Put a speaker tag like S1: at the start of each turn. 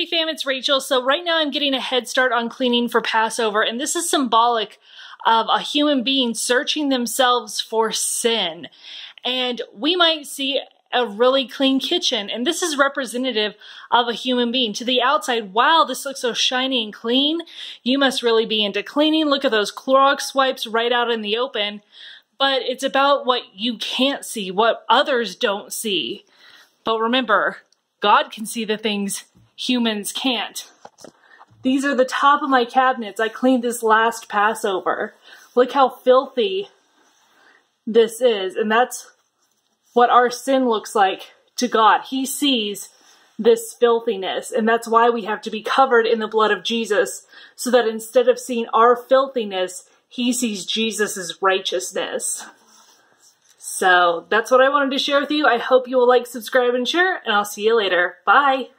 S1: Hey fam, it's Rachel. So right now I'm getting a head start on cleaning for Passover, and this is symbolic of a human being searching themselves for sin. And we might see a really clean kitchen, and this is representative of a human being. To the outside, wow, this looks so shiny and clean. You must really be into cleaning. Look at those Clorox wipes right out in the open. But it's about what you can't see, what others don't see. But remember, God can see the things humans can't. These are the top of my cabinets. I cleaned this last Passover. Look how filthy this is. And that's what our sin looks like to God. He sees this filthiness. And that's why we have to be covered in the blood of Jesus, so that instead of seeing our filthiness, he sees Jesus's righteousness. So that's what I wanted to share with you. I hope you will like, subscribe, and share, and I'll see you later. Bye.